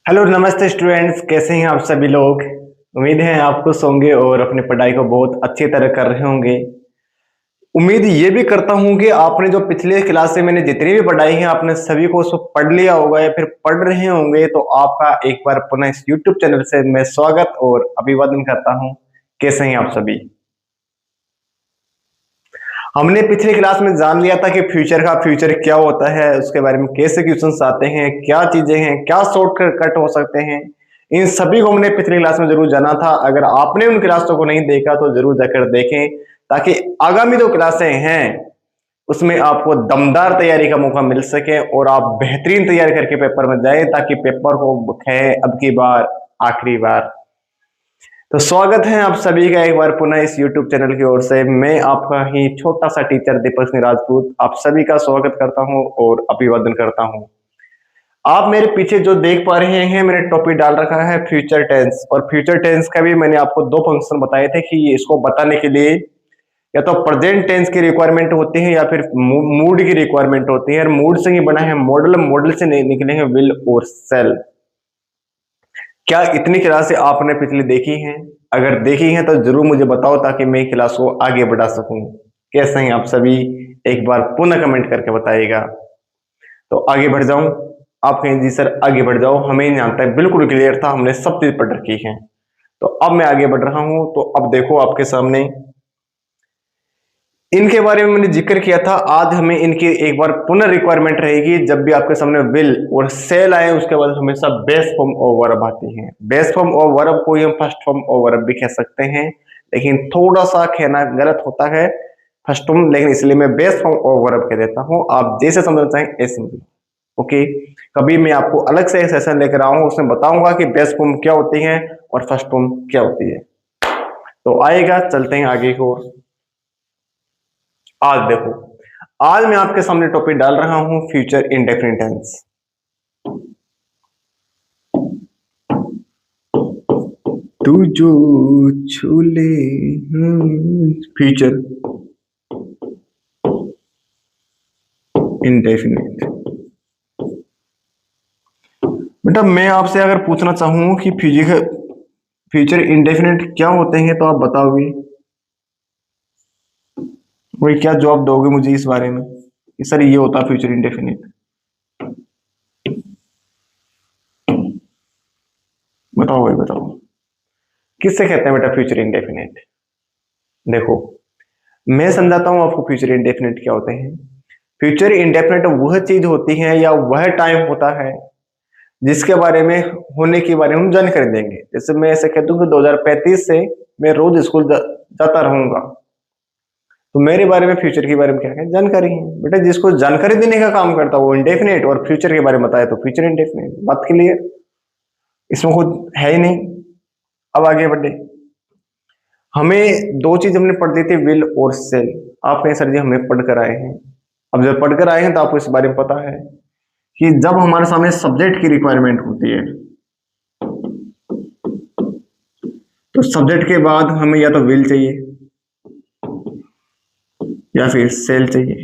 Hello नमस्ते students, कैसे हैं आप सभी लोग। उम्मीद है आप खुश होंगे और अपनी पढ़ाई को बहुत अच्छी तरह कर रहे होंगे। उम्मीद ये भी करता हूं कि आपने जो पिछले क्लास से मैंने जितनी भी पढ़ाई है आपने सभी को उसको पढ़ लिया होगा या फिर पढ़ रहे होंगे। तो आपका एक बार पुनः इस यूट्यूब चैनल से मैं स्वागत और अभिवादन करता हूं। कैसे हैं आप सभी। हमने पिछली क्लास में जान लिया था कि फ्यूचर क्या होता है, उसके बारे में कैसे क्वेश्चंस आते हैं, क्या चीजें हैं, क्या शॉर्टकट हो सकते हैं। इन सभी को हमने पिछली क्लास में जरूर जाना था। अगर आपने उन क्लासों को नहीं देखा तो जरूर जाकर देखें, ताकि आगामी जो क्लासें हैं उसमें आपको दमदार तैयारी का मौका मिल सके और आप बेहतरीन तैयारी करके पेपर में जाए, ताकि पेपर को है अब की बार आखिरी बार। तो स्वागत है आप सभी का एक बार पुनः इस YouTube चैनल की ओर से। मैं आपका ही छोटा सा टीचर दीपक सिंह राजपूत आप सभी का स्वागत करता हूं और अभिवादन करता हूं। आप मेरे पीछे जो देख पा रहे हैं, मैंने टॉपिक डाल रखा है फ्यूचर टेंस। और फ्यूचर टेंस का भी मैंने आपको दो फंक्शन बताए थे कि इसको बताने के लिए या तो प्रेजेंट टेंस की रिक्वायरमेंट होती है या फिर मूड की रिक्वायरमेंट होती है। और मूड से ही बना है मॉडल, मॉडल से निकले हैं विल और सेल। क्या इतनी क्लासें आपने पिछली देखी हैं? अगर देखी हैं तो जरूर मुझे बताओ, ताकि मैं क्लास को आगे बढ़ा सकूं। कैसे हैं आप सभी, एक बार पुनः कमेंट करके बताइएगा। तो आगे बढ़ जाऊं? आप कहें जी सर आगे बढ़ जाओ, हमें नहीं जानता है। बिल्कुल क्लियर था, हमने सब चीज पढ़ रखी है। तो अब मैं आगे बढ़ रहा हूं। तो अब देखो आपके सामने इनके बारे में मैंने जिक्र किया था। आज हमें इनकी एक बार पुनः रिक्वायरमेंट रहेगी। जब भी आपके सामने विल और सेल आए उसके बाद हमेशा बेस फॉर्म ऑफ वर्ब आती है। बेस फॉर्म ऑफ वर्ब को हम फर्स्ट फॉर्म ऑफ वर्ब भी कह सकते हैं, लेकिन थोड़ा सा कहना गलत होता है फर्स्ट फॉर्म, लेकिन इसलिए मैं बेस फॉर्म ऑफ वर्ब कह देता हूं। आप जैसे समझना चाहें ऐसे समझिए। ओके, कभी मैं आपको अलग से एक सेशन लेकर आऊंगा, उसमें बताऊंगा कि बेस फॉर्म क्या होती है और फर्स्ट फॉर्म क्या होती है। तो आएगा, चलते हैं आगे की ओर। आज देखो, आज मैं आपके सामने टॉपिक डाल रहा हूं फ्यूचर इंडेफिनिट टेंस। तू जो छूले फ्यूचर इंडेफिनिट। बेटा मैं आपसे अगर पूछना चाहूं कि फ्यूचर इंडेफिनिट क्या होते हैं तो आप बताओगे? वही क्या जवाब दोगे मुझे इस बारे में कि सर ये होता फ्यूचर इंडेफिनिट? बताओ भाई बताओ, किससे कहते हैं बेटा फ्यूचर इंडेफिनिट? देखो मैं समझाता हूं आपको फ्यूचर इंडेफिनिट क्या होते हैं। फ्यूचर इंडेफिनिट वह चीज होती है या वह टाइम होता है जिसके बारे में होने के बारे में हम जानकारी देंगे। जैसे मैं ऐसे कह दूं कि 2035 से मैं रोज स्कूल जाता रहूंगा, तो मेरे बारे में फ्यूचर के बारे में क्या है जानकारी है। बेटा जिसको जानकारी देने का काम करता है वो इंडेफिनिट, और फ्यूचर के बारे में बताया तो फ्यूचर इंडेफिनिट। बात क्लियर? इसमें खुद है ही नहीं। अब आगे बढ़े, हमें दो चीज हमने पढ़ दी थी, विल और सेल। आप कहें सर जी हमें पढ़ कर आए हैं। अब जब पढ़कर आए हैं तो आपको इस बारे में पता है कि जब हमारे सामने सब्जेक्ट की रिक्वायरमेंट होती है तो सब्जेक्ट के बाद हमें या तो विल चाहिए या फिर सेल चाहिए।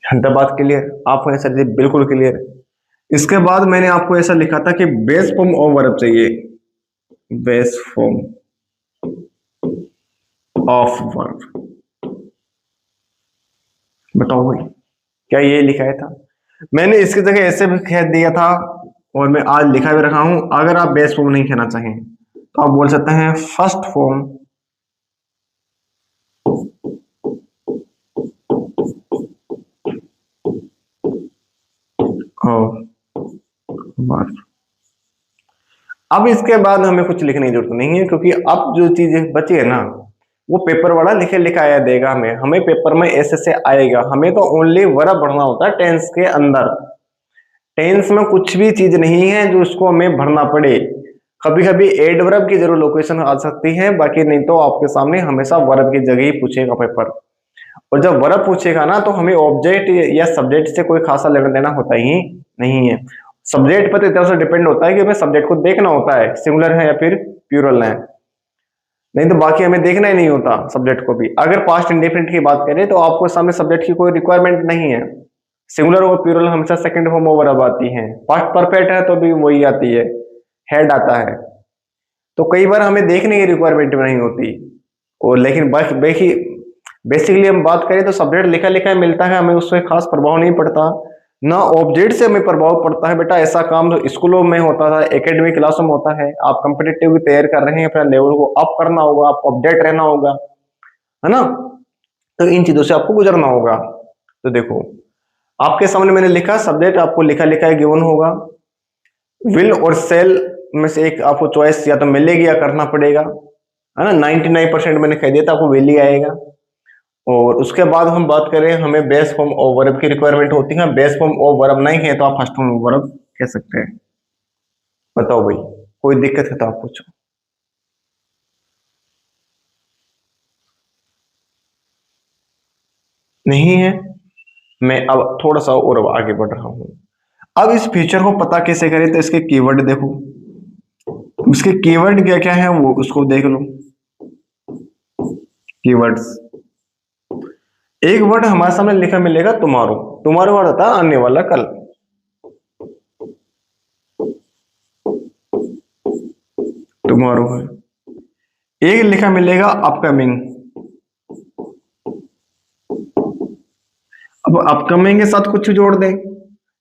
तो बात क्लियर? आप कहें सर जी बिल्कुल क्लियर। इसके बाद मैंने आपको ऐसा लिखा था कि बेस फॉर्म ऑफ वर्ब चाहिए, बेस फॉर्म ऑफ वर्ब। बताओ भाई, क्या ये लिखा है था? मैंने इसकी जगह ऐसे भी कह दिया था, और मैं आज लिखा भी रखा हूं। अगर आप बेस फॉर्म नहीं कहना चाहें तो आप बोल सकते हैं फर्स्ट फॉर्म ऑफ वर्ब। अब इसके बाद हमें कुछ लिखने की जरूरत नहीं है, क्योंकि अब जो चीज बची है ना वो पेपर वाला लिखे लिखाया देगा। हमें पेपर में ऐसे से आएगा। हमें तो ओनली वर्ब भरना होता है टेंस के अंदर। टेंस में कुछ भी चीज नहीं है जो उसको हमें भरना पड़े। कभी कभी एडवर्ब की जरूर लोकेशन आ सकती है, बाकी नहीं तो आपके सामने हमेशा वर्ब की जगह ही पूछेगा पेपर। और जब वर्ब पूछेगा ना तो हमें ऑब्जेक्ट या सब्जेक्ट से कोई खासा लेना देना होता ही नहीं है। सब्जेक्ट पर तो इतना सा डिपेंड होता है कि हमें सब्जेक्ट को देखना होता है सिंगुलर है या फिर प्लूरल है, नहीं तो बाकी हमें देखना ही नहीं होता सब्जेक्ट को भी। अगर पास्ट इंडेफिनिट की बात करें तो आपको सामने सब्जेक्ट की कोई रिक्वायरमेंट नहीं है, सिंगुलर और प्लूरल हमेशा सेकंड फॉर्म ऑफ वर्ब आती है। पास्ट परफेक्ट है तो भी वही आती है, हेड आता है। तो कई बार हमें देखने की रिक्वायरमेंट नहीं होती, और लेकिन बस बेसिकली हम बात करें तो सब्जेक्ट लिखा लिखा मिलता है, हमें उससे खास प्रभाव नहीं पड़ता, ना ऑब्जेक्ट से हमें प्रभाव पड़ता है। बेटा ऐसा काम तो स्कूलों में होता था, एकेडमिक क्लासों में होता है। आप कॉम्पिटिटिव की तैयारी कर रहे हैं, अपना लेवल को अप करना होगा, आपको अपडेट रहना होगा, है ना। तो इन चीजों से आपको गुजरना होगा। तो देखो आपके सामने मैंने लिखा सब्जेक्ट, आपको लिखा लिखा है गिवन होगा। विल और सेल में से एक आपको चॉइस या तो मिलेगी या करना पड़ेगा, है ना। 99% मैंने कह दिया था आपको विल ही आएगा। और उसके बाद हम बात करें, हमें बेस फॉर्म ऑफ वर्ब की रिक्वायरमेंट होती है। बेस फॉर्म ऑफ वर्ब नहीं है तो आप फर्स्ट फॉर्म ऑफ वर्ब कह सकते हैं। बताओ भाई, कोई दिक्कत है तो आप पूछो। नहीं है। मैं अब थोड़ा सा और आगे बढ़ रहा हूं। अब इस फीचर को पता कैसे करें, तो इसके कीवर्ड देखो। इसके कीवर्ड क्या क्या है वो उसको देख लो। कीवर्ड्स, एक वर्ड हमारे सामने लिखा मिलेगा टुमारो। टुमारो वर्ड होता है आने वाला, कल। टुमारो है। एक लिखा मिलेगा अपकमिंग। अब अपकमिंग के साथ कुछ जोड़ दें,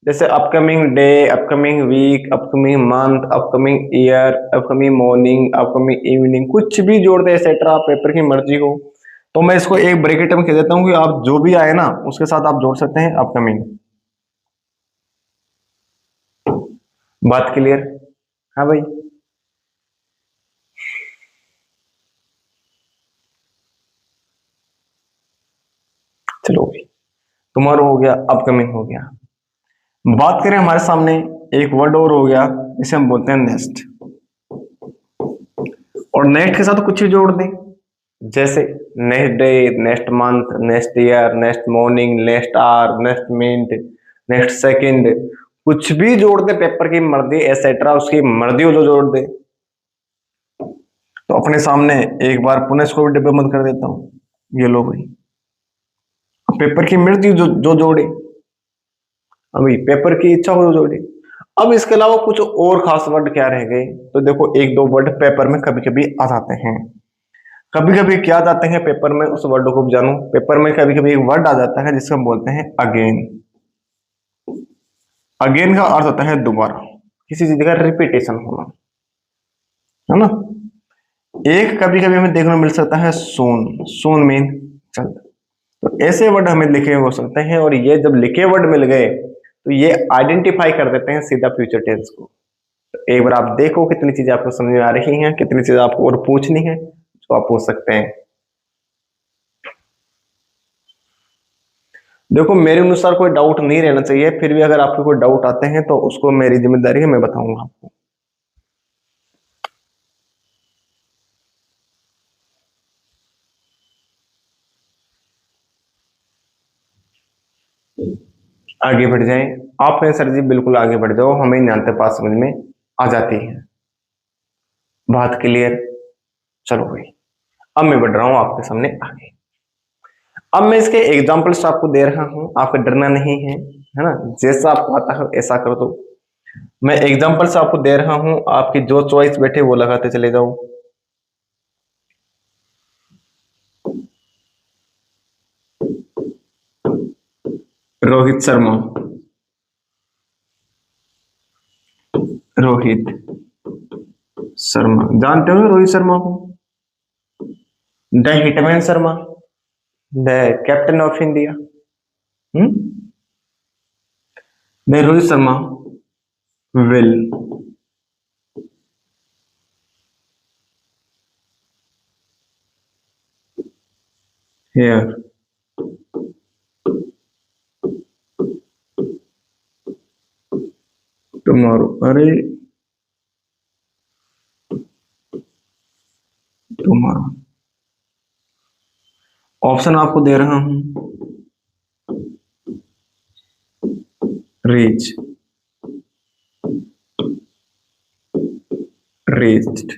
जैसे upcoming day, upcoming week, upcoming month, upcoming year, upcoming morning, upcoming evening, कुछ भी जोड़ दे एक्सेट्रा, पेपर की मर्जी हो। तो मैं इसको एक ब्रैकेट में कह देता हूँ कि आप जो भी आए ना उसके साथ आप जोड़ सकते हैं अपकमिंग। बात क्लियर? हाँ भाई। चलो भाई, तुम्हारा हो गया, अपकमिंग हो गया। बात करें हमारे सामने एक वर्ड और हो गया, इसे हम बोलते हैं नेक्स्ट। और नेक्स्ट के साथ कुछ भी जोड़ दें, जैसे next day, next month, next year, next morning, next hour, next minute, next second, कुछ भी जोड़ दे, पेपर की मर्जी एसेट्रा, उसकी मर्जी हो जो जोड़ दे। तो अपने सामने एक बार पुनः इसको भी डिब्बे बंद कर देता हूँ। ये लो भाई, पेपर की मर्जी जो जो जोड़े, अभी पेपर की इच्छा हो जो जोड़े। अब इसके अलावा कुछ और खास वर्ड क्या रह गए, तो देखो एक दो वर्ड पेपर में कभी कभी आ जाते हैं। कभी कभी क्या जाते हैं पेपर में, उस वर्ड को जानो। पेपर में कभी कभी एक वर्ड आ जाता है जिसको हम बोलते हैं अगेन। अगेन का अर्थ होता है दोबारा, किसी चीज का रिपीटेशन होना, है ना। एक कभी कभी हमें देखने को मिल सकता है सोन। सोन मीन जल्द। तो ऐसे वर्ड हमें लिखे हो सकते हैं, और ये जब लिखे वर्ड मिल गए तो ये आइडेंटिफाई कर देते हैं सीधा फ्यूचर टेंस को। तो एक बार आप देखो कितनी चीजें आपको समझ में आ रही हैं, कितनी चीजें आपको और पूछनी है तो आप पूछ सकते हैं। देखो मेरे अनुसार कोई डाउट नहीं रहना चाहिए, फिर भी अगर आपको कोई डाउट आते हैं तो उसको मेरी जिम्मेदारी है, मैं बताऊंगा आपको। आगे बढ़ जाए। आप कहें सर जी बिल्कुल आगे बढ़ जाओ, हमें नहीं जानते पास समझ में आ जाती है। बात क्लियर? चलो भाई, अब मैं बढ़ रहा हूं आपके सामने आगे। अब मैं इसके एग्जांपल्स आपको दे रहा हूं, आपको डरना नहीं है ना। जैसा आपको आता है ऐसा कर दो। मैं एग्जांपल्स आपको दे रहा हूं, आपकी जो चॉइस बैठे वो लगाते चले जाओ। रोहित शर्मा। रोहित शर्मा, जानते हो रोहित शर्मा को? The hitman Sharma, the captain of India. Hmm. The Rohit Sharma will here tomorrow. अरे टुमारो, ऑप्शन आपको दे रहा हूं। Reach, reached,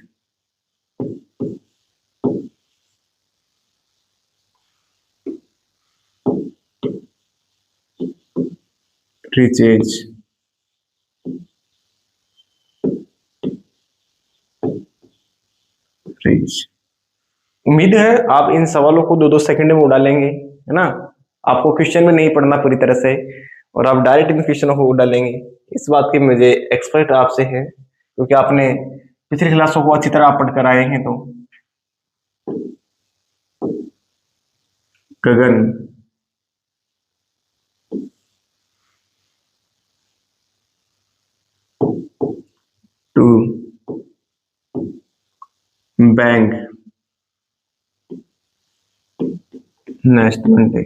reaches. रिच। उम्मीद है आप इन सवालों को 2-2 सेकंड में उड़ा लेंगे, है ना। आपको क्वेश्चन में नहीं पढ़ना पूरी तरह से, और आप डायरेक्ट इन क्वेश्चनों को उड़ा लेंगे। इस बात की मुझे एक्सपेक्ट आपसे है, क्योंकि आपने पिछली क्लासों को अच्छी तरह पढ़ कर आए हैं। तो Gagan, to bank next Monday.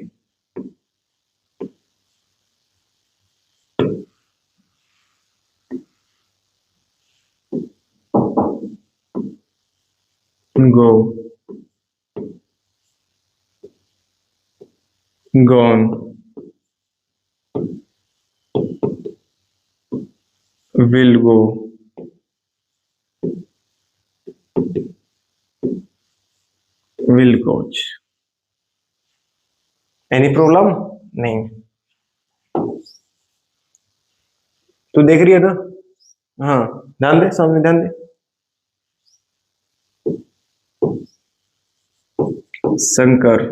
Go, gone, will go, will coach। Any problem नहीं? तू देख रही है ना? हाँ, ध्यान दे, सामने ध्यान दे। Shankar,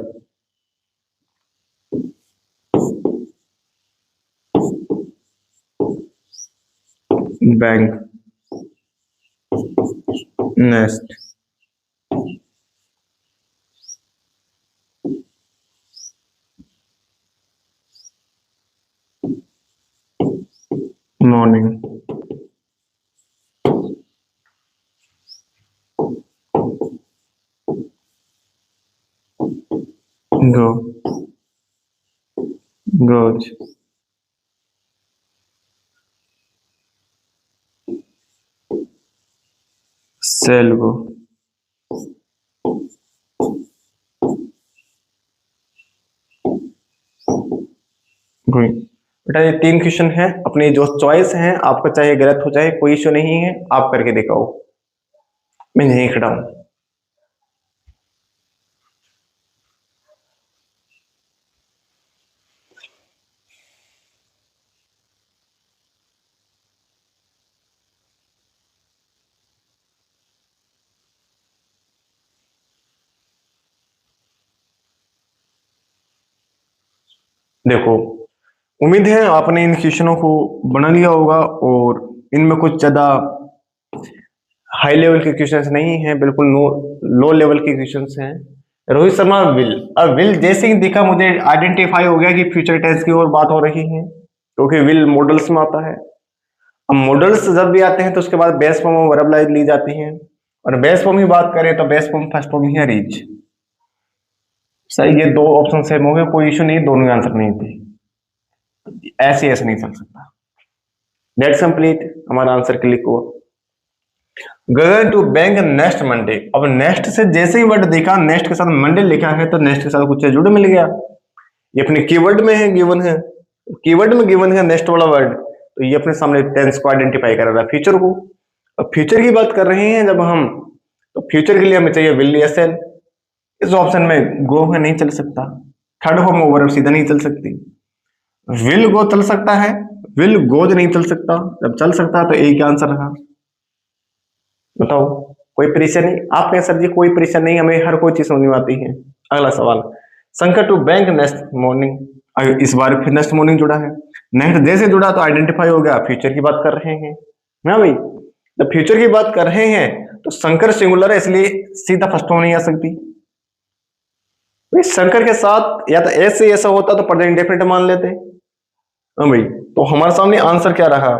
bank next morning. Go, goes, shall go. बेटा ये 3 क्वेश्चन है, अपनी जो चॉइस है, आपका चाहे गलत हो जाए कोई इश्यू नहीं है, आप करके दिखाओ, मैं यहीं खड़ा हूं। देखो, उम्मीद है आपने इन क्वेश्चनों को बना लिया होगा, और इनमें कुछ ज्यादा हाई लेवल के क्वेश्चंस नहीं हैं, बिल्कुल लो लेवल के क्वेश्चंस हैं। रोहित शर्मा विल, अब विल जैसे ही दिखा मुझे आइडेंटिफाई हो गया कि फ्यूचर टेंस की ओर बात हो रही है, क्योंकि विल मॉडल्स में आता है। अब मॉडल्स जब भी आते हैं तो उसके बाद बेस फॉर्म और वर्ब ली जाती हैं, और बेस फॉर्म की बात करें तो बेस फॉर्म फर्स्ट फॉर्म ही है रीच। सही, ये 2 ऑप्शन सेम हो गए, कोई इश्यू नहीं, दोनों आंसर नहीं थे। ऐसे नहीं चल सकता। दैट्स कंप्लीट, हमारा आंसर क्लिक हुआ। गगन टू बैंक नेक्स्ट मंडे। अब नेक्स्ट से जैसे ही वर्ड देखा, नेक्स्ट के साथ मंडे लिखा है, तो नेक्स्ट के साथ कुछ जुड़ मिल गया। ये अपने कीवर्ड में है, गिवन है, कीवर्ड में गिवन है नेक्स्ट वाला वर्ड, तो ये अपने सामने टेंस को आइडेंटिफाई कर रहा है, फ्यूचर को। अब फ्यूचर की बात कर रहे हैं जब हम, तो फ्यूचर के लिए हमें चाहिए विल या सेल। इस ऑप्शन में गो है, नहीं चल सकता। थर्ड फॉर्म ओवर सीधा नहीं चल सकती। विल गो चल सकता है, विल गोज नहीं चल सकता। जब चल सकता है तो एक आंसर रहा। बताओ, कोई परेशानी? आप कहें सर जी कोई परेशानी नहीं, हमें हर कोई चीज समझ में आती है। अगला सवाल, Shankar to bank next morning. इस बार फिर नेक्स्ट मॉर्निंग जुड़ा है, नेक्स्ट जैसे जुड़ा तो आइडेंटिफाई हो गया, फ्यूचर की बात कर रहे हैं ना भाई। जब फ्यूचर की बात कर रहे हैं तो शंकर सिंगुलर है, इसलिए सीधा फर्स्ट फॉर्म नहीं आ सकती। शंकर के साथ या तो ऐसे ऐसा होता तो प्रेजेंट इंडेफिनिट मान लेते। हाँ भाई, तो हमारे सामने आंसर क्या रहा?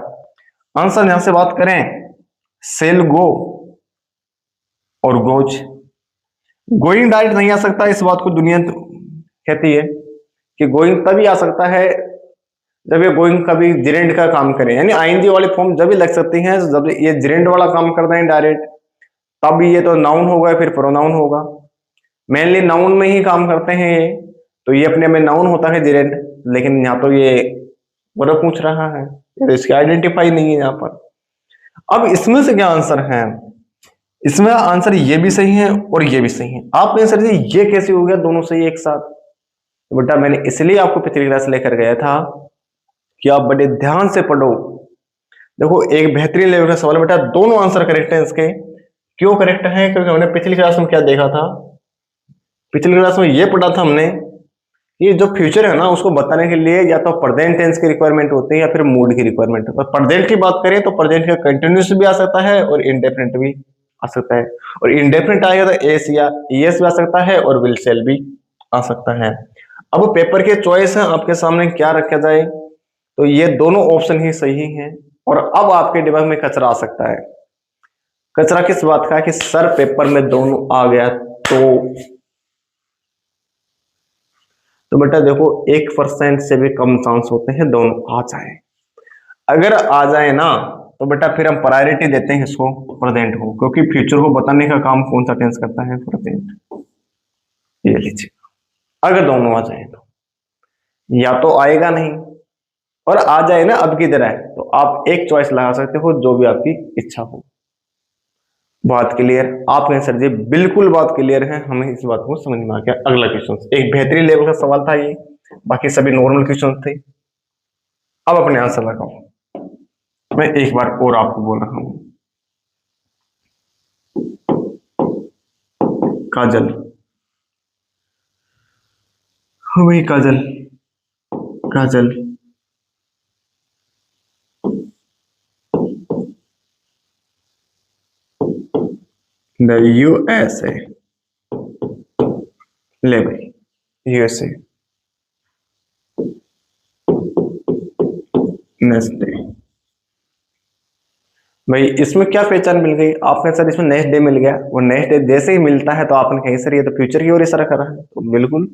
आंसर यहां से बात करें, सेल गो और गोज। गोइंग डायरेक्ट नहीं आ सकता, इस बात को दुनिया कहती है कि गोइंग तभी आ सकता है जब ये गोइंग कभी जिरेंड का काम करें, यानी आईएनजी वाली फॉर्म जब भी लग सकती है जब ये जिरेंड वाला काम कर रहे हैं डायरेक्ट, तब ये तो नाउन होगा फिर प्रोनाउन होगा। मेनली नाउन में ही काम करते हैं ये, तो ये अपने में नाउन होता है जिरेंड, लेकिन यहाँ तो ये वर्ब पूछ रहा है, तो इसकी आइडेंटिफाई नहीं है यहाँ पर। अब इसमें से क्या आंसर है? इसमें आंसर ये भी सही है और ये भी सही है। आप कहें सर जी ये कैसे हो गया दोनों सही एक साथ? तो बेटा मैंने इसलिए आपको पिछली क्लास लेकर गया था कि आप बड़े ध्यान से पढ़ो। देखो एक बेहतरीन लेवल का सवाल है बेटा, दोनों आंसर करेक्ट है इसके। क्यों करेक्ट है? क्योंकि हमने पिछली क्लास में क्या देखा था, पिछली क्लास में ये पढ़ा था हमने, ये जो फ्यूचर है ना उसको बताने के लिए या तो प्रेजेंट टेंस की रिक्वायरमेंट होती है या फिर मूड की रिक्वायरमेंट होती है। प्रेजेंट की बात करें तो प्रेजेंट का कंटिन्यूस भी आ सकता है और इंडेफिनिट भी आ सकता है, और इंडेफिनिट आएगा तो एस या ईएस भी आ सकता है और विल शेल भी आ सकता है। अब पेपर के चॉइस है आपके सामने, क्या रखा जाए, तो ये दोनों ऑप्शन ही सही हैं। और अब आपके दिमाग में कचरा आ सकता है। कचरा किस बात का? कि सर पेपर में दोनों आ गया तो बेटा देखो 1% से भी कम चांस होते हैं दोनों आ जाए। अगर आ जाए ना तो बेटा फिर हम प्रायोरिटी देते हैं इसको, प्रेजेंट को, क्योंकि फ्यूचर को बताने का काम कौन सा टेंस करता है? प्रेजेंट। ये लीजिए, अगर दोनों आ जाए तो, या तो आएगा नहीं, और आ जाए ना अब की तरह, तो आप एक चॉइस लगा सकते हो जो भी आपकी इच्छा हो। बात क्लियर? आप कहें सर जी बिल्कुल बात क्लियर है, हमें इस बात को समझ में आ गया। अगला क्वेश्चन, एक बेहतरीन लेवल का सवाल था ये, बाकी सभी नॉर्मल क्वेश्चन थे। अब अपने आंसर लगाओ। मैं एक बार और आपको बोल रहा हूं, काजल। हाँ भाई काजल, काजल। The USA. ले भाई, यूएसए। Next day. भाई इसमें क्या पहचान मिल गई आपने? सर इसमें नेक्स्ट डे मिल गया, वो नेक्स्ट डे जैसे ही मिलता है तो आपने कहीं सर ये तो फ्यूचर की ओर इशारा कर रहा है, तो बिल्कुल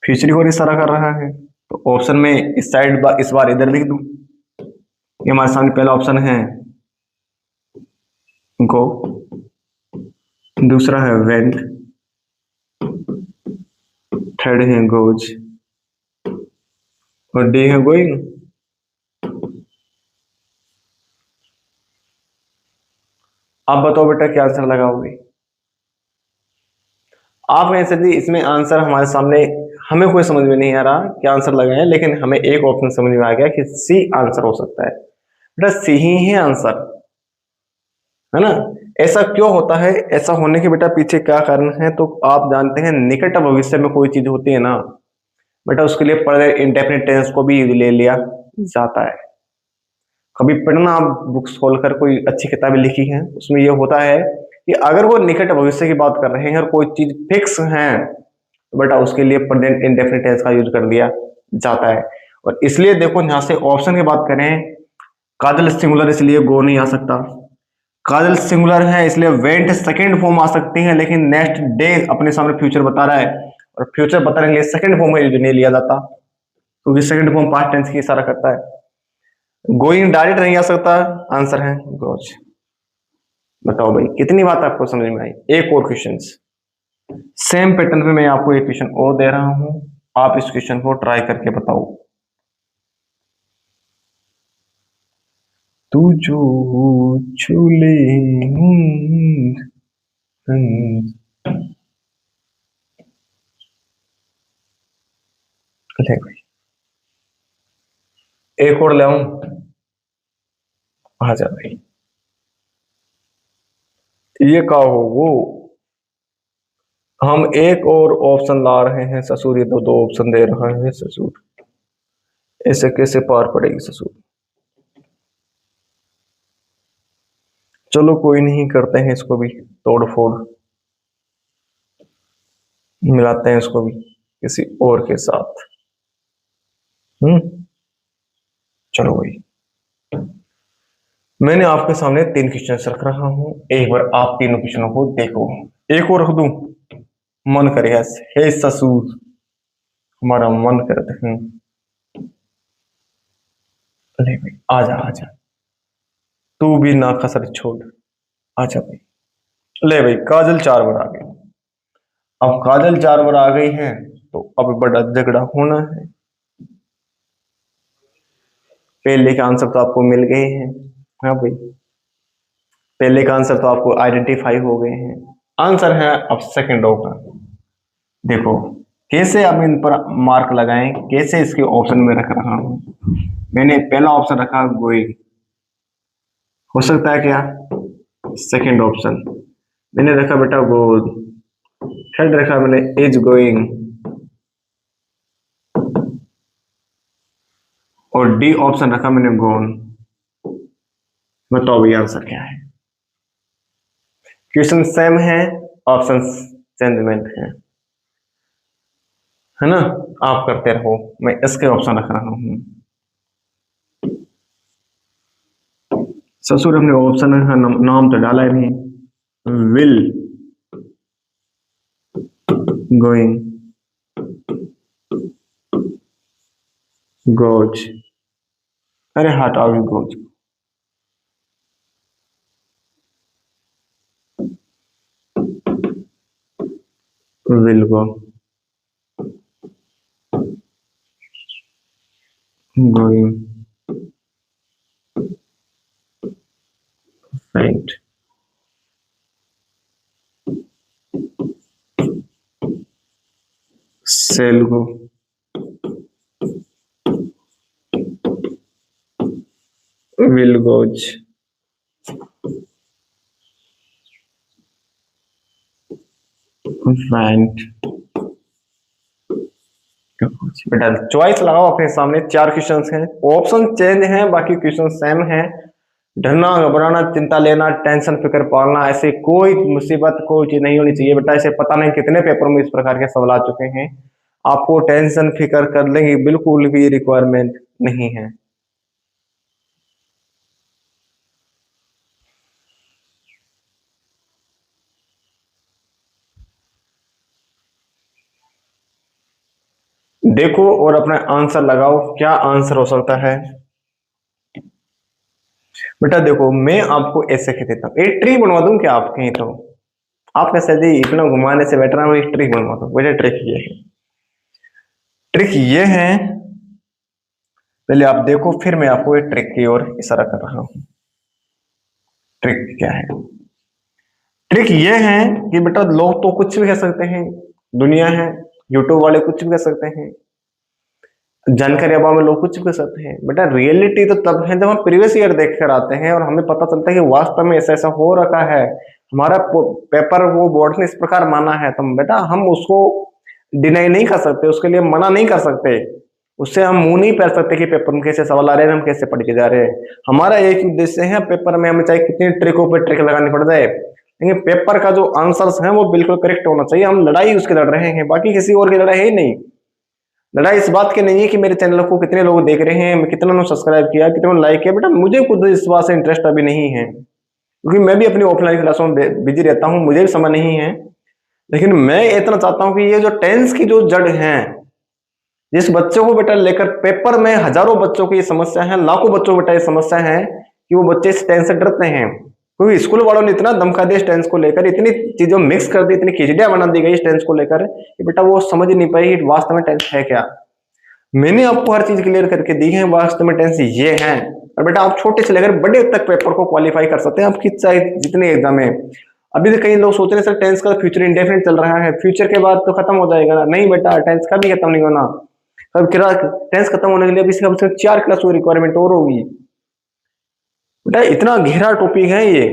फ्यूचर की ओर इशारा कर रहा है। तो ऑप्शन में इस साइड इस बार इधर लिख दूं। ये हमारे सामने पहला ऑप्शन है गो, दूसरा है वेंट, थर्ड है गोज, और डी है गोइंग। आप बताओ बेटा क्या आंसर लगाओगे? आप कहें सर जी इसमें आंसर हमारे सामने, हमें कोई समझ में नहीं आ रहा क्या आंसर लगाए, लेकिन हमें एक ऑप्शन समझ में आ गया कि सी आंसर हो सकता है। बेटा सी ही है आंसर, है ना? ऐसा क्यों होता है? ऐसा होने के बेटा पीछे क्या कारण है तो आप जानते हैं। निकट भविष्य में कोई चीज होती है ना बेटा, उसके लिए पहले इंडेफिनिट टेंस को भी ले लिया जाता है। कभी पढ़ना आप बुक्स खोलकर, कोई अच्छी किताबें लिखी हैं उसमें यह होता है कि अगर वो निकट भविष्य की बात कर रहे हैं और कोई चीज फिक्स है तो बेटा उसके लिए प्रेजेंट इंडेफिनिट टेंस का यूज कर दिया जाता है। और इसलिए देखो यहां से ऑप्शन की बात करें, काजल सिंगुलर इसलिए गो नहीं आ सकता, काजल सिंगुलर है इसलिए वेंट सेकंड फॉर्म आ सकती है, लेकिन नेक्स्ट डे अपने सामने फ्यूचर बता रहा है और फ्यूचर बताने के लिए सेकंड फॉर्म का यूज नहीं लिया जाता, क्योंकि सेकंड फॉर्म पास्ट टेंस की इशारा करता है। गोइंग डायरेक्ट नहीं आ सकता, आंसर है गोज। बताओ भाई कितनी बात आपको समझ में आई? एक और क्वेश्चन सेम पैटर्न पे मैं आपको एक क्वेश्चन और दे रहा हूं, आप इस क्वेश्चन को ट्राई करके बताओ। तू जो छूले ले भाई, एक और ले आऊं? आ जा भाई, ये का हो वो, हम एक और ऑप्शन ला रहे हैं ससुर, ये दो दो ऑप्शन दे रहा है ससुर, ऐसे कैसे पार पड़ेगी ससुर? चलो कोई नहीं, करते हैं इसको भी तोड़ फोड़, मिलाते हैं इसको भी किसी और के साथ। चलो भाई, मैंने आपके सामने 3 क्वेश्चन रख रहा हूं, एक बार आप तीनों क्वेश्चनों को देखो। एक और रख दूं? मन करे ऐसे, हे ससुर हमारा मन करते हैं। ले भाई आजा आजा, तू भी ना कसर छोड़, आजा भाई। ले भाई काजल 4 बार आ गई। अब काजल 4 बार आ गई है तो अब बड़ा झगड़ा होना है। पहले के आंसर तो आपको मिल गए हैं, हाँ भाई, पहले का आंसर तो आपको आइडेंटिफाई हो गए हैं। आंसर है अब सेकंड का। देखो कैसे अब इन पर मार्क लगाएं, कैसे इसके ऑप्शन में रख रहा हूं। मैंने पहला ऑप्शन रखा गोइंग, हो सकता है क्या। सेकंड ऑप्शन मैंने रखा बेटा गोल, थर्ड रखा मैंने इज गोइंग, और डी ऑप्शन रखा मैंने गोन। बताओ ये आंसर क्या है। क्वेश्चन सेम है, ऑप्शन चेंजमेंट है ना। आप करते रहो, मैं इसके ऑप्शन रख रहा हूं। ससुर हमने ऑप्शन रखा, नाम तो डाला ही नहीं। विल गोइंग गोज, अरे हटाओ goes, will go going right. Shall go, will goes, went. बेटा चॉइस लगाओ अपने सामने, 4 क्वेश्चंस हैं, ऑप्शन चेंज हैं, बाकी क्वेश्चन सेम हैं। डरना, घबराना, चिंता लेना, टेंशन फिक्र पालना, ऐसे कोई मुसीबत कोई चीज नहीं होनी चाहिए बेटा। ऐसे पता नहीं कितने पेपर में इस प्रकार के सवाल आ चुके हैं। आपको टेंशन फिक्र करने की बिल्कुल भी रिक्वायरमेंट नहीं है। देखो और अपना आंसर लगाओ, क्या आंसर हो सकता है। बेटा देखो मैं आपको ऐसे कह देता हूँ, एक ट्री बनवा दूं क्या आप कहीं तो। आप कैसे जी इतना घुमाने से बेटर है मैं एक ट्रिक बनवा दूं। बेटा ट्रिक ये है, ट्रिक ये है, पहले आप देखो फिर मैं आपको एक ट्रिक की ओर इशारा कर रहा हूं। ट्रिक क्या है, ट्रिक ये है कि बेटा लोग तो कुछ भी कह सकते हैं, दुनिया है, यूट्यूब वाले कुछ भी कह सकते हैं, जानकारी अभाव में लोग कुछ भी कह सकते हैं। बेटा रियलिटी तो तब है जब हम प्रीवियस ईयर देख कर आते हैं और हमें पता चलता है कि वास्तव में ऐसा ऐसा हो रखा है, हमारा पेपर वो बोर्ड ने इस प्रकार माना है, तो बेटा हम उसको डिनाई नहीं कर सकते, उसके लिए मना नहीं कर सकते, उससे हम मुंह नहीं फेर सकते कि पेपर में कैसे सवाल आ रहे हैं, हम कैसे पढ़ के जा रहे हैं। हमारा एक उद्देश्य है, पेपर में हमें चाहे कितनी ट्रिकों पर ट्रिक लगानी पड़ जाए, लेकिन पेपर का जो आंसर्स है वो बिल्कुल करेक्ट होना चाहिए। हम लड़ाई उसके लड़ रहे हैं, बाकी किसी और की लड़ाई है ही नहीं। लड़ाई इस बात की नहीं है कि मेरे चैनल को कितने लोग देख रहे हैं, कितनों ने सब्सक्राइब किया, कितनों ने लाइक किया। बेटा मुझे खुद इस बात से इंटरेस्ट अभी नहीं है, क्योंकि मैं भी अपनी ऑफलाइन क्लासों में बिजी रहता हूँ, मुझे भी समय नहीं है। लेकिन मैं इतना चाहता हूँ कि ये जो टेंस की जो जड़ है, जिस बच्चों को बेटा लेकर पेपर में हजारों बच्चों की ये समस्या है, लाखों बच्चों को बेटा ये समस्या है कि वो बच्चे इस टेंस से डरते हैं, क्योंकि स्कूल वालों ने इतना दमका दिया इस टेंस को लेकर, इतनी चीजों मिक्स कर दी, इतनी खिचड़ियां बना दी गई इस टेंस को लेकर कि बेटा वो समझ नहीं पाई कि वास्तव में टेंस है क्या। मैंने आपको हर चीज क्लियर करके दी है, वास्तव में टेंस ये है। और बेटा आप छोटे से लेकर बड़े तक पेपर को क्वालिफाई कर सकते हैं, आपकी चाहे जितने एग्जाम है। अभी तो कई लोग सोच रहे हैं सर टेंस का फ्यूचर इंडेफिनिट चल रहा है, फ्यूचर के बाद तो खत्म हो जाएगा ना। नहीं बेटा, टेंस का भी खत्म नहीं होना। अब टेंस खत्म होने के लिए अभी कम से कम 4 क्लास की रिक्वायरमेंट और होगी। बेटा इतना गहरा टॉपिक है ये,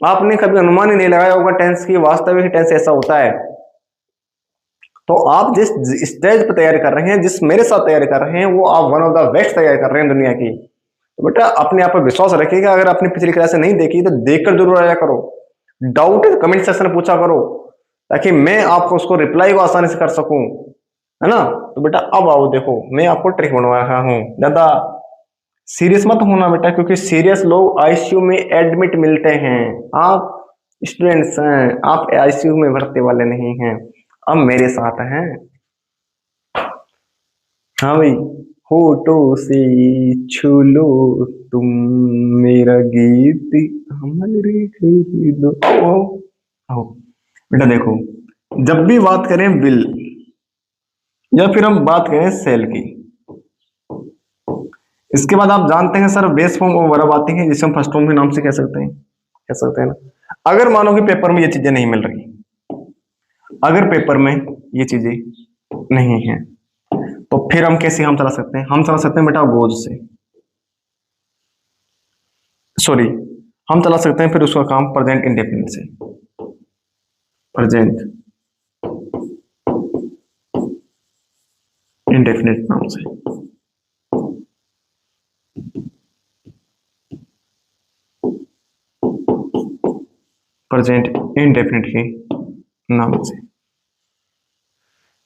आपने कभी अनुमान ही नहीं लगाया होगा टेंस की, वास्तविक टेंस ऐसा होता है। तो आप जिस स्टेज पर तैयारी कर रहे हैं, जिस मेरे साथ तैयारी कर रहे हैं, वो आप वन ऑफ द बेस्ट तैयारी कर रहे हैं दुनिया की। तो बेटा अपने आप पर विश्वास रखिएगा। अगर आपने पिछली क्लास नहीं देखी तो देखकर जरूर आया करो, डाउट कमेंट सेक्शन में पूछा करो, ताकि मैं आपको उसको रिप्लाई को आसानी से कर सकूं, है ना। तो बेटा अब आओ देखो, मैं आपको ट्रिक बनवा रहा हूं। ज्यादा सीरियस मत होना बेटा, क्योंकि सीरियस लोग आईसीयू में एडमिट मिलते हैं। आप स्टूडेंट्स हैं, आप आईसीयू में भर्ती वाले नहीं हैं, अब मेरे साथ हैं। हाँ भाई, होठों से छू लो तुम मेरा गीत, हमारे दो। आओ आओ आओ बेटा देखो, जब भी बात करें विल या फिर हम बात करें सेल की, इसके बाद आप जानते हैं सर बेस फॉर्म और वर्ब आती है, जिसे हम फर्स्ट फॉर्म के नाम से कह सकते हैं ना। अगर मानो कि पेपर में ये चीजें नहीं मिल रही, अगर पेपर में ये चीजें नहीं है। तो फिर हम कैसे काम चला सकते हैं? हम चला सकते हैं बेटा गोज से, सॉरी, हम चला सकते हैं फिर उसका काम प्रेजेंट इंडेफिनिट से, प्रेजेंट इंडेफिनिट नाम से। प्रेजेंट इंडेफिनिट के नाम से।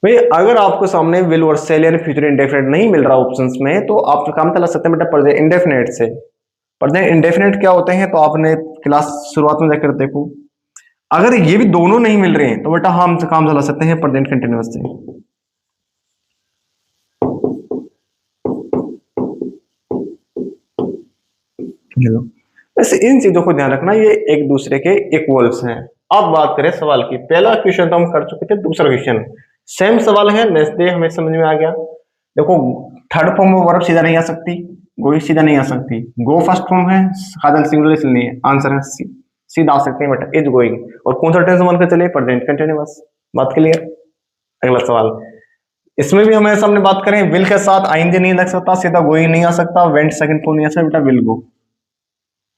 भाई अगर आपको सामने विल और सेल यानी फ्यूचर इंडेफिनिट नहीं मिल रहा ऑप्शंस में, तो आप काम चला सकते हैं बेटा प्रेजेंट इंडेफिनिट से। प्रेजेंट इंडेफिनिट क्या होते हैं तो आपने क्लास शुरुआत में जाकर देखो। अगर ये भी दोनों नहीं मिल रहे हैं तो बेटा हम काम चला सकते हैं प्रेजेंट कंटिन्यूअस से। वैसे इन चीजों को ध्यान रखना, ये एक दूसरे के इक्वल्स हैं। अब बात करें सवाल की, पहला क्वेश्चन तो हम कर चुके थे, दूसरा क्वेश्चन सेम सवाल है, नेक्स्ट डे हमें समझ में आ गया। देखो थर्ड फॉर्म में वर्ब सीधा नहीं आ सकती, गो सीधा नहीं आ सकती, गो फर्स्ट फॉर्म है, काजल सिंगुलर इसलिए नहीं है, आंसर है सी, सीधा आ सकते हैं बेटा इज गोइंग। और कौन सा टेंस मान के चले? Present continuous. बात क्लियर? अगला सवाल, इसमें भी हमें सामने बात करें, विल के साथ आइंदे नहीं लग सकता, सीधा गोइंग नहीं आ सकता, वेंट सेकंड फॉर्म नहीं आ सकता, बेटा विल गो।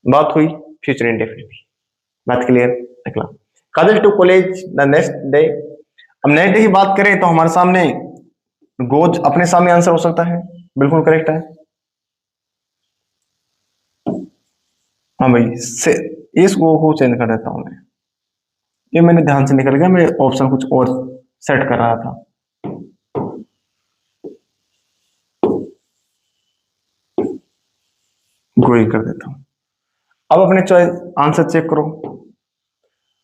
बात हुई फ्यूचर इंडेफिनिट। बात क्लियर? अगला, Kajal to college the next day. अब नेक्स्ट डे की बात करें तो हमारे सामने गोज अपने सामने आंसर हो सकता है, बिल्कुल करेक्ट है। हाँ भाई से इस गो को चेंज कर देता हूं मैं, ये मैंने ध्यान से निकल गया, मैं ऑप्शन कुछ और सेट कर रहा था। गोइंग कर देता हूं। अब अपने चॉइस आंसर चेक करो।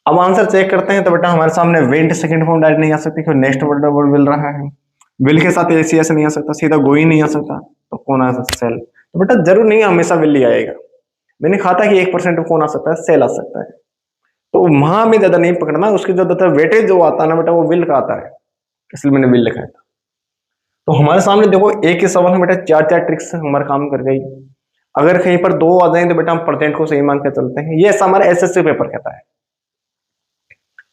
अब आंसर चेक करते हैं तो बेटा हमारे सामने वेंट सेकंड फॉर्म डायरेक्ट नहीं आ सकती, क्योंकि नेक्स्ट वर्ड मिल रहा है, विल के साथ ऐसे ऐसे नहीं आ सकता, सीधा गोइंग नहीं आ सकता, तो कौन आ सकता? सेल। तो बेटा जरूर नहीं हमेशा विल ही आएगा, मैंने कहा था कि 1% कौन आ सकता है? सेल आ सकता है। तो वहां में ज्यादा नहीं पकड़ना, उसके ज्यादातर वेटेज जो आता है ना बेटा वो विल का आता है, इसलिए मैंने विल लिखा था। तो हमारे सामने देखो एक ही सवाल में बेटा चार चार ट्रिक्स हमारा काम कर गई। अगर कहीं पर दो आ जाए तो बेटा हम प्रेजेंट को सही मान के चलते हैं, ये ऐसा हमारा एसएससी पेपर कहता है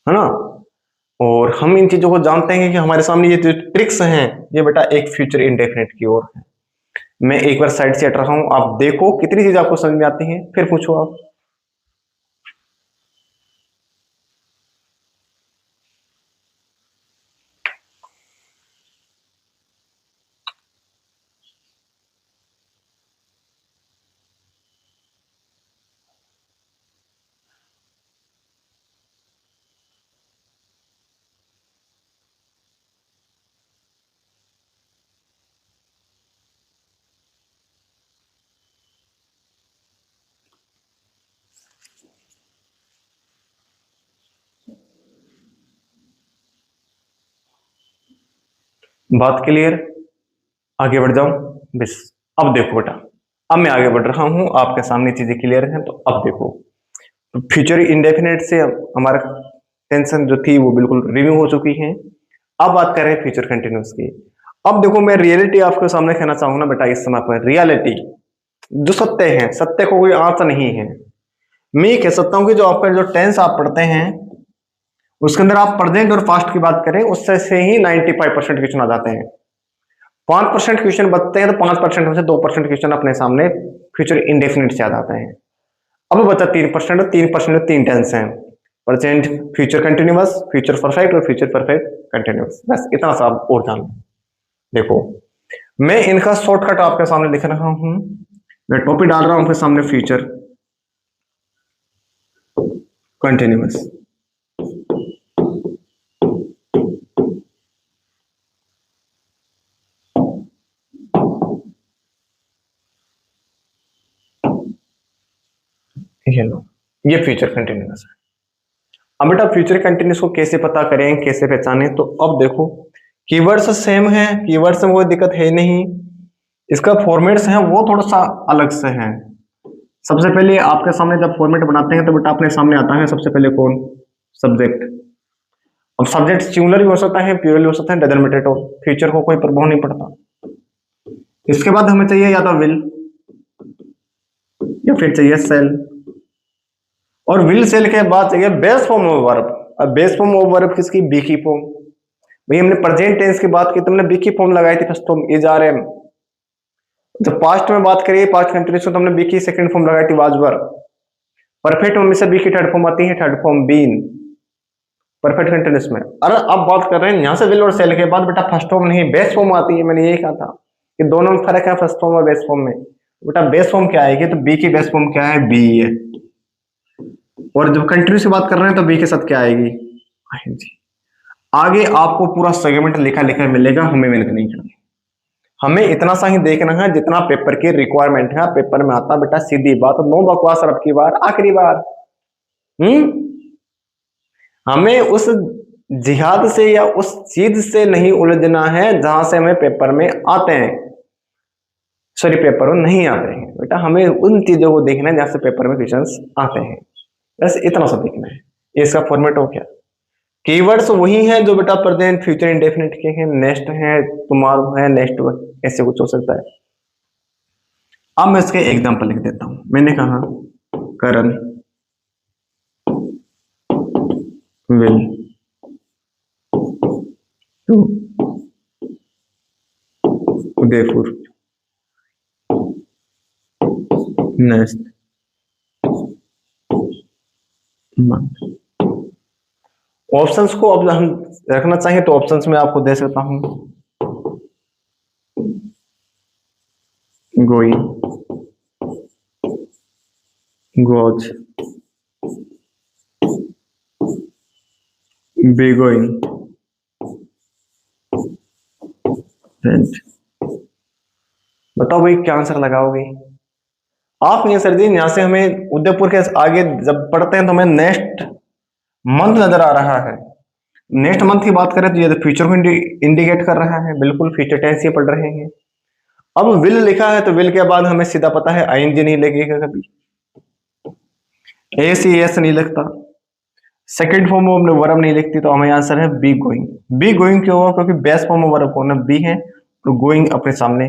ना। और हम इन चीजों को जानते हैं कि हमारे सामने ये जो ट्रिक्स हैं ये बेटा एक फ्यूचर इंडेफिनिट की ओर है। मैं एक बार साइड से हट रहा हूं, आप देखो कितनी चीज आपको समझ में आती है, फिर पूछो आप। बात क्लियर? आगे बढ़ जाऊं बस। अब देखो बेटा, अब मैं आगे बढ़ रहा हूं, आपके सामने चीजें क्लियर हैं, तो अब देखो फ्यूचर इंडेफिनिट से हमारा टेंशन जो थी वो बिल्कुल रिव्यू हो चुकी है। अब बात कर रहे हैं फ्यूचर कंटिन्यूस की। अब देखो मैं रियलिटी आपके सामने कहना चाहूंगा बेटा, इस समय पर रियलिटी जो सत्य है, सत्य को कोई आंच नहीं है। मैं ये कह सकता हूं कि जो आपका जो टेंस आप पढ़ते हैं उसके अंदर आप प्रेजेंट और पास्ट की बात करें, उससे से ही 95% क्वेश्चन आ जाते हैं। 5% क्वेश्चन बचते हैं, तो 5% में से 2% क्वेश्चन अपने सामने फ्यूचर इंडेफिनिट से आ जाते हैं। अब बचा 3%, और 3% में तीन टेंस हैं, present, future continuous, future perfect और फ्यूचर परफेक्ट कंटिन्यूअस। बस इतना सा आप और जान लो। देखो मैं इनका शॉर्टकट आपके सामने लिख रहा हूं, मैं टॉपिक डाल रहा हूं आपके सामने, फ्यूचर कंटिन्यूअस। ये लो, ये फ्यूचर कंटिन्यूअस है। अब बेटा फ्यूचर कंटिन्यूअस को कैसे पता करें, कैसे पहचानें? तो अब देखो कीवर्ड्स सेम है, कीवर्ड्स में कोई दिक्कत है नहीं, इसका फॉर्मेट्स है वो थोड़ा सा अलग से है। सबसे पहले आपके सामने जब फॉर्मेट बनाते हैं तो बेटा अपने सामने आता है सबसे पहले कौन? सब्जेक्ट। अब सब्जेक्ट सिंगुलर भी हो सकता है, प्लूरल भी हो सकता है, doesn't matter at all, future को कोई प्रभाव नहीं पड़ता। इसके बाद हमें चाहिए या तो विल या फिर चाहिए सेल, और विल सेल के बाद चाहिए बेस फॉर्म ऑफ वर्ब। अब बेस फॉर्म ऑफ वर्ब किसकी? बी की फॉर्म। भाई हमने प्रेजेंट टेंस की बात की, तुमने बी की फॉर्म लगाई थी first form is are am. जब पास्ट में बात करिए, पास्ट कंटिन्यूस में, तो हमने बी की सेकंड फॉर्म लगाई थी वाज वर। परफेक्ट में हमेशा बी की थर्ड फॉर्म आती है, third form been, perfect continuous में। अरे अब बात कर रहे हैं यहाँ से विल और सेल के बाद बेटा फर्स्ट फॉर्म नहीं बेस फॉर्म आती है। मैंने यही कहा था कि दोनों में फर्क है फर्स्ट फॉर्म और बेस फॉर्म में। बेटा बेस फॉर्म क्या आएगी, तो बी की बेस फॉर्म क्या है, बी है। और जब कंटिन्यूस की बात कर रहे हैं तो बी के साथ क्या आएगी, आईएनजी। आगे आपको पूरा सेगमेंट लिखा लिखा मिलेगा, हमें मेहनत नहीं करनी। हमें इतना सा ही देखना है जितना पेपर की रिक्वायरमेंट है, पेपर में आता बेटा सीधी बात, नो बकवास। अब की बार आखिरी बार हमें उस जिहाद से या उस चीज से नहीं उलझना है जहां से हमें पेपर में आते हैं, सॉरी पेपर में नहीं आते हैं। बेटा हमें उन चीजों को देखना है जहां से पेपर में क्वेश्चंस आते हैं, बस इतना सा देखना है। इसका फॉर्मेट हो गया। कीवर्ड्स वही हैं जो बेटा प्रेजेंट फ्यूचर इंडेफिनिट के हैं, नेक्स्ट है, टुमारो है, नेक्स्ट, ऐसे कुछ हो सकता है। अब मैं इसके एग्जांपल लिख देता हूं। मैंने कहा Karan will to Udaipur next month. Options को अब हम रखना चाहिए तो ऑप्शंस में आपको दे सकता हूं, going, goes, be going, went. बताओ भाई क्या आंसर लगाओगे आप? ये सर जी यहां से हमें उदयपुर के आगे जब पढ़ते हैं तो हमें नेक्स्ट मंथ नजर आ रहा है। नेक्स्ट मंथ की बात करें तो ये फ्यूचर को इंडिकेट कर रहा है, बिल्कुल फ्यूचर टेंस ही पढ़ रहे हैं। अब विल लिखा है तो विल के बाद हमें सीधा पता है आईएनजी नहीं लगेगा कभी, एस एस नहीं लगता, सेकंड फॉर्म में हमने वर्ब नहीं लिखती, तो हमें आंसर है बी गोइंग। बी गोइंग क्यों होगा, क्योंकि बेस फॉर्म में वर्ब कौन है, बी है, और गोइंग अपने सामने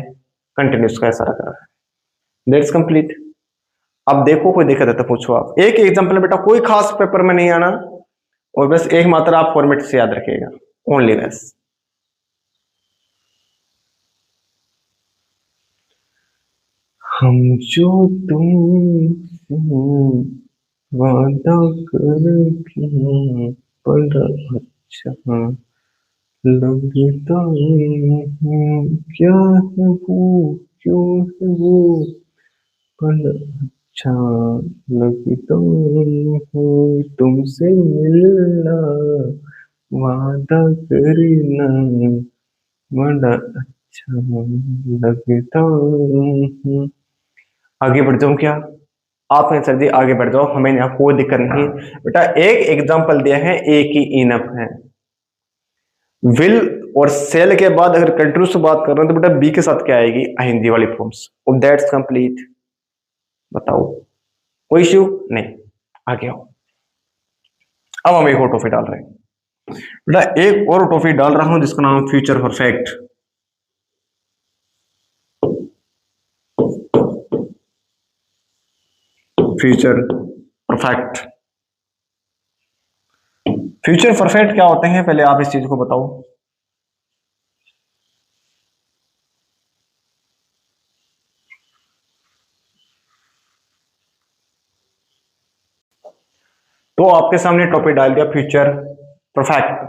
कंटिन्यूस का ऐसा रखा है। That's complete. अब देखो कोई दिक्कत है तो पूछो आप। एक एग्जांपल बेटा कोई खास पेपर में नहीं आना, और बस एक मात्र आप फॉर्मेट से याद रखिएगा, ओनली दिस। हम जो तुम वादा करके बड़ा अच्छा लगता है, क्या है वो, क्यों है वो, बड़ा अच्छा लगता है, तुमसे मिलना वादा करना बड़ा अच्छा लगता है। आगे बढ़ जाऊं क्या? आप सर जी आगे बढ़ जाओ, हमें यहाँ कोई दिक्कत नहीं बेटा। एक एग्जांपल दिया है, एक ही इनफ है। विल और सेल के बाद अगर कंटिन्यूस बात कर रहे हैं तो बेटा बी के साथ क्या आएगी, आईएनजी वाली फॉर्म्स। That's complete. बताओ कोई इश्यू नहीं, आगे आओ। अब हम एक और टॉपिक डाल रहे हैं बेटा, एक और टॉपिक डाल रहा हूं जिसका नाम future perfect. Future perfect. Future perfect क्या होते हैं, पहले आप इस चीज को बताओ। तो आपके सामने टॉपिक डाल दिया फ्यूचर परफेक्ट।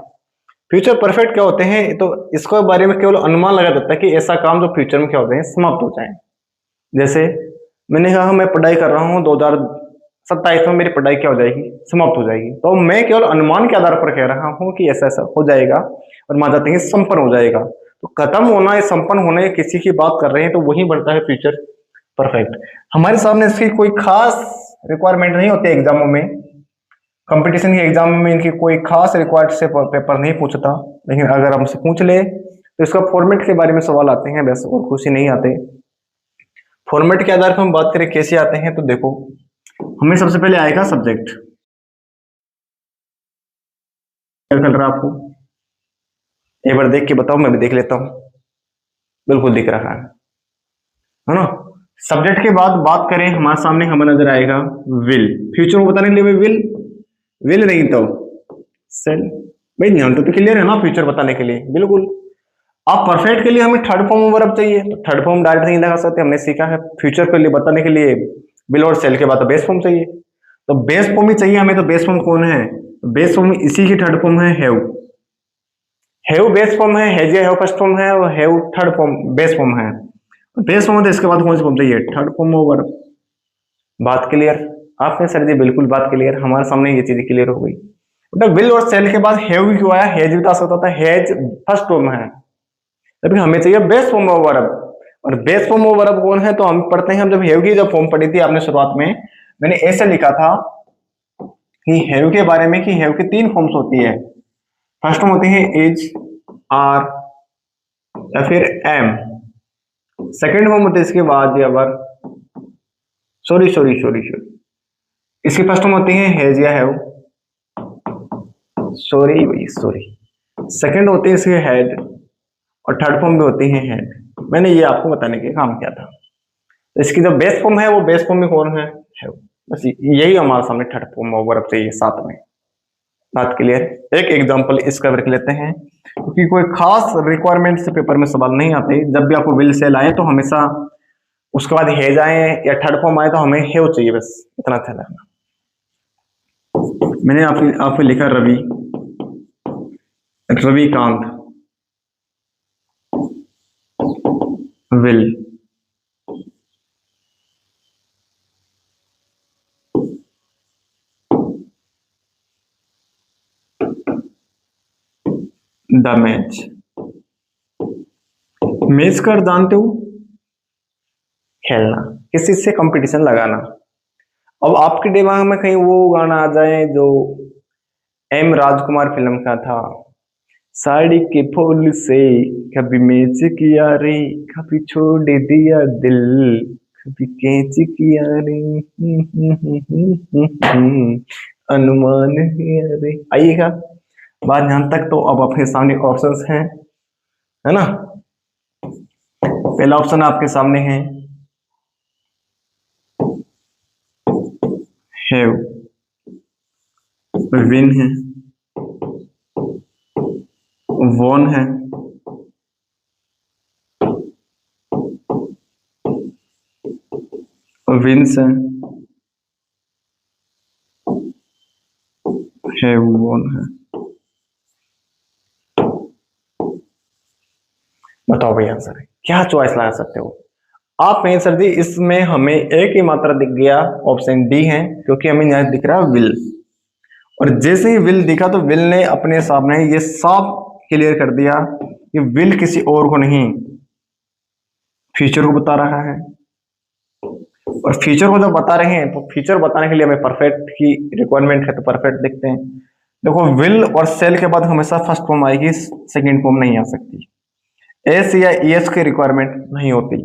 फ्यूचर परफेक्ट क्या होते हैं, तो इसके बारे में केवल अनुमान लगा देता है कि ऐसा काम जो फ्यूचर में क्या होते हैं, समाप्त हो जाए। जैसे मैंने कहा मैं पढ़ाई कर रहा हूँ, 2027 में मेरी पढ़ाई क्या हो जाएगी, समाप्त हो जाएगी। तो मैं केवल अनुमान के आधार पर कह रहा हूँ कि ऐसा ऐसा हो जाएगा, और मान जाते हैं संपन्न हो जाएगा। तो खत्म होना या संपन्न होना किसी की बात कर रहे हैं तो वही बनता है फ्यूचर परफेक्ट। हमारे सामने इसकी कोई खास रिक्वायरमेंट नहीं होती एग्जामों में, कंपटीशन के एग्जाम में इनकी कोई खास रिक्वायर्ड से पेपर नहीं पूछता, लेकिन अगर हमसे पूछ ले तो इसका फॉर्मेट के बारे में सवाल आते हैं बस, और कुछ ही नहीं आते। फॉर्मेट के आधार पर हम बात करें कैसे आते हैं, तो देखो हमें सबसे पहले आएगा सब्जेक्ट। क्या चल रहा है आपको, एक बार देख के बताओ, मैं भी देख लेता हूं। बिल्कुल दिख रहा है ना। सब्जेक्ट के बाद बात करें, हमारे सामने हमें नजर आएगा विल। फ्यूचर को बताने के लिए विल नहीं तो सेल, भाई नियम तो क्लियर है ना फ्यूचर बताने के लिए, बिल्कुल। आप परफेक्ट के लिए हमें थर्ड फॉर्म ऑफ वर्ब चाहिए, तो थर्ड फॉर्म डायरेक्ट नहीं लगा सकते, हमने सीखा है। फ्यूचर के लिए बताने के लिए विल और सेल के बाद तो बेस फॉर्म चाहिए, तो बेस फॉर्म ही चाहिए हमें। तो बेस फॉर्म कौन है? तो बेस फॉर्म इसी की थर्ड फॉर्म है हैव। हैव बेस फॉर्म है, हैज या हैव फर्स्ट फॉर्म है, और have third form base form है। बेस फॉर्म है तो इसके बाद कौन सी फॉर्म चाहिए? Third form of verb. बात क्लियर? आपने सर जी बिल्कुल बात क्लियर, हमारे सामने ये चीज क्लियर हो गई। बेटा विल और सेल के बाद हैव क्यों आया? हैज भी तो आ सकता था, हैज फर्स्ट फॉर्म है, तभी हमें चाहिए बेस फॉर्म ऑफ वर्ब। और बेस फॉर्म ऑफ वर्ब कौन है? तो हम पढ़ते हैं, हम जब हैव की जब फॉर्म पढ़ी थी आपने शुरुआत में, मैंने ऐसे लिखा था कि हैव के बारे में कि हैव की तीन फॉर्म्स होती है। फर्स्ट फॉर्म होती है इज, आर या फिर एम। सेकंड फॉर्म होती है इसके बाद या वर, सॉरी सॉरी सॉरी सॉरी, इसकी फर्स्ट फॉर्म होती है हैज या हैव, सॉरी भाई सॉरी। सेकंड होती है इसकी हैड, और थर्ड फॉर्म भी होती है हैड। मैंने ये आपको बताने के काम किया था। तो इसकी जो बेस फॉर्म है वो बेस फॉर्म में कौन है? हैव। बस यही हमारे सामने थर्ड फॉर्म ऑफ वर्ब चाहिए साथ में। बात क्लियर? एक एग्जांपल इसका वर्क लेते हैं, क्योंकि कोई खास रिक्वायरमेंट से पेपर में सवाल नहीं आते। जब भी आपको विल सेल आए तो हमेशा उसके बाद हेज आए या थर्ड फॉर्म आए तो हमें हैव चाहिए, बस इतना ध्यान रखना। मैंने आपको लिखा Ravi, Ravikant will the match. Match कर जानते हो? खेलना, किसी से कंपटीशन लगाना। अब आपके दिमाग में कहीं वो गाना आ जाए जो एम राजकुमार फिल्म का था, साड़ी के फूल से कभी मैच किया रे, कभी छोड़ दिया दिल, कभी कैच किया रे, अनुमान है रे। आइएगा बात यहां तक। तो अब अपने सामने ऑप्शंस हैं, है ना? पहला ऑप्शन आपके सामने है हैव, विन है, वॉन है, विंस है, हैव वॉन है। बताओ भाई आंसर है क्या? चॉइस लगा सकते हो आप? नहीं सर जी इसमें हमें एक ही मात्रा दिख गया, ऑप्शन डी है, क्योंकि हमें यहां दिख रहा है विल। और जैसे ही विल दिखा तो विल ने अपने सामने ये साफ क्लियर कर दिया कि विल किसी और को नहीं, फ्यूचर को बता रहा है। और फ्यूचर को जब बता रहे हैं तो फ्यूचर बताने के लिए हमें परफेक्ट की रिक्वायरमेंट है, तो परफेक्ट देखते हैं। देखो विल और सेल के बाद हमेशा फर्स्ट फॉर्म आएगी, सेकंड फॉर्म नहीं आ सकती। एस या एस की रिक्वायरमेंट नहीं होती।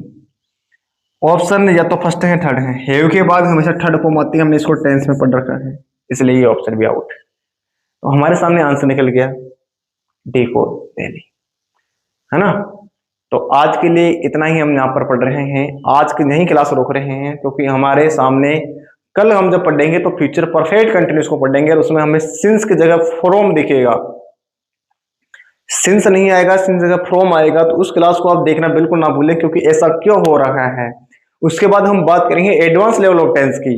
ऑप्शन या तो फर्स्ट है थर्ड है, हैव के बाद हमेशा थर्ड फॉर्म आती है, हमने इसको टेंस में पढ़ रखा है, इसलिए ये ऑप्शन भी आउट। तो हमारे सामने आंसर निकल गया D4 दिल्ली, है ना? तो आज के लिए इतना ही हम यहाँ पर पढ़ रहे हैं, आज की नहीं क्लास रोक रहे हैं, क्योंकि हमारे सामने कल हम जब पढ़ेंगे तो फ्यूचर परफेक्ट कंटिन्यूस को पढ़ेंगे, और उसमें हमें सिंस की जगह फ्रॉम दिखेगा। सिंस नहीं आएगा, सिंस जगह फ्रॉम आएगा। तो उस क्लास को आप देखना बिल्कुल ना भूलें, क्योंकि ऐसा क्यों हो रहा है। उसके बाद हम बात करेंगे एडवांस लेवल ऑफ टेंस की।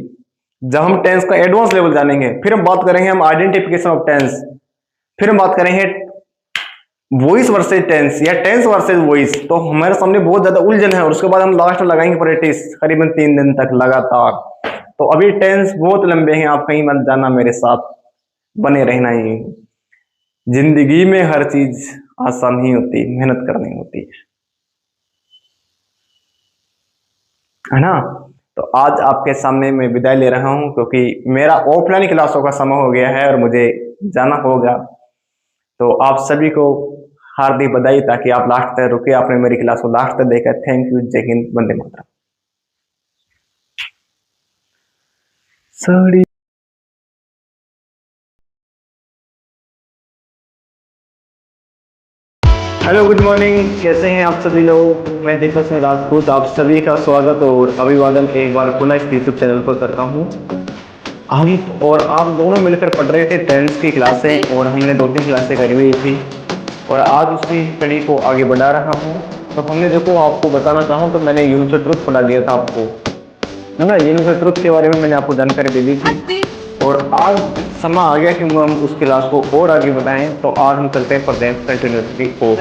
जब हम टेंस का एडवांस लेवल जानेंगे, फिर हम बात करेंगे हम आइडेंटिफिकेशन ऑफ टेंस, फिर हम बात करेंगे वॉइस वर्सेज टेंस या टेंस वर्सेज वॉइस। तो हमारे सामने बहुत ज्यादा उलझन है, और उसके बाद हम लास्ट में लगाएंगे प्रैक्टिस करीबन 3 दिन तक लगातार। तो अभी टेंस बहुत लंबे हैं, आप कहीं मत जाना, मेरे साथ बने रहना। ही जिंदगी में हर चीज आसान नहीं होती, मेहनत करनी होती है ना? तो आज आपके सामने मैं विदाई ले रहा हूं, क्योंकि मेरा ऑफलाइन क्लासों का समय हो गया है और मुझे जाना होगा। तो आप सभी को हार्दिक बधाई, ताकि आप लास्ट तक रुके, आपने मेरी क्लास को लास्ट तक देखा। Thank you. जय Hind, Vande Mataram. Sari hello good morning, कैसे हैं आप सभी लोग? मैं दीपक सिंह राजपूत आप सभी का स्वागत और अभिवादन एक बार पुनः इस यूट्यूब चैनल पर करता हूं। हम और आप दोनों मिलकर पढ़ रहे थे 10th की क्लासें, और हमने 2-3 क्लासें करी हुई थी, और आज उसी स्टडी को आगे बढ़ा रहा हूँ। तो हमने, देखो आपको बताना चाहूँ तो मैंने यूनिवर्सल ट्रुथ पढ़ा दिया था आपको, है ना। यूनिवर्सल ट्रुथ के बारे में मैंने आपको जानकारी दे दी थी, और आज समय आ गया कि हम उस क्लास को और आगे बढ़ाएं। तो आज हम चलते हैं फॉर द कंटिन्यूटी को।